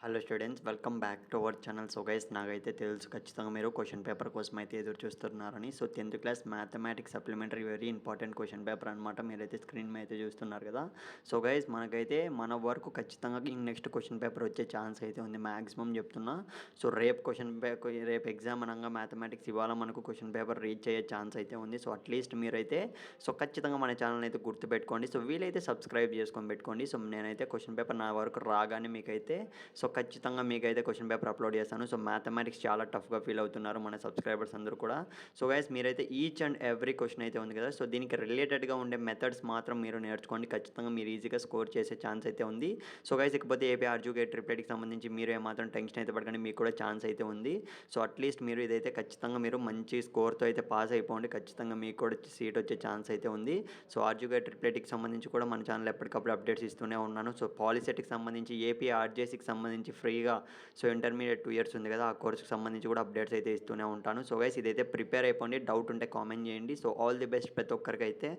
Hello students, welcome back to our channel. So guys, నాకైతే తెలుసు ఖచ్చితంగా మీరు క్వశ్చన్ పేపర్ కోసం అయితే ఎదురు చూస్తున్నారని. So 10th class mathematics supplementary very important question paper అనమాట. మీరైతే స్క్రీన్ మీద అయితే చూస్తున్నారు కదా. సో గైస్, మనకైతే మన వరకు ఖచ్చితంగా నెక్స్ట్ క్వశ్చన్ పేపర్ వచ్చే ఛాన్స్ అయితే ఉంది, మ్యాక్సిమం చెప్తున్నా. సో రేపు ఎగ్జామ్ అనగా మ్యాథమెటిక్స్ ఇవాళ మనకు క్వశ్చన్ పేపర్ రీచ్ అయ్యే ఛాన్స్ అయితే ఉంది. సో అట్లీస్ట్ మీరైతే ఖచ్చితంగా మన ఛానల్ అయితే గుర్తుపెట్టుకోండి. సో వీలైతే సబ్స్క్రైబ్ చేసుకొని పెట్టుకోండి. సో నేనైతే క్వశ్చన్ పేపర్ నా వరకు రాగానే మీకైతే ఖచ్చితంగా మీకైతే క్వశ్చన్ పేపర్ అప్లోడ్ చేస్తాను. సో మ్యాథమెటిక్స్ చాలా టఫ్గా ఫీల్ అవుతున్నారు మన సబ్స్క్రైబర్స్ అందరూ కూడా. సో గైస్, మీరైతే ఈచ్ అండ్ ఎవ్రీ క్వశ్చన్ అయితే ఉంది కదా, సో దీనికి రిలేటెడ్గా ఉండే మెథడ్స్ మాత్రం మీరు నేర్చుకోండి. ఖచ్చితంగా మీరు ఈజీగా స్కోర్ చేసే ఛాన్స్ అయితే ఉంది. సో గైస్, ఇకపోతే ఏపీ ఆర్జుకేట్ ట్రిప్లెట్కి సంబంధించి మీరు ఏమాత్రం టెన్షన్ అయితే పడకండి, మీకు కూడా ఛాన్స్ అయితే ఉంది. సో అట్లీస్ట్ మీరు ఇదైతే ఖచ్చితంగా మీరు మంచి స్కోర్తో అయితే పాస్ అయిపోండి. ఖచ్చితంగా మీకు కూడా సీట్ వచ్చే ఛాన్స్ అయితే ఉంది. సో ఆర్జుకేట్ ట్రిప్లెట్కి సంబంధించి కూడా మన ఛానల్ ఎప్పటికప్పుడు అప్డేట్స్ ఇస్తూనే ఉన్నాను. సో పాలిసెట్కి సంబంధించి ఏపీ ఆర్జేసీకి సంబంధించి ఫ్రీగా ఇంటర్మీడియట్ 2 ఇయర్స్ ఉంది కదా, ఆ కోర్సుకి సంబంధించి కూడా అప్డేట్స్ అయితే ఇస్తూనే ఉంటాను. సో గైస్, ఇదైతే ప్రిపేర్ అయిపోండి. డౌట్ ఉంటే కామెంట్ చేయండి. సో ఆల్ ది బెస్ట్ ప్రతి ఒక్కరికైతే.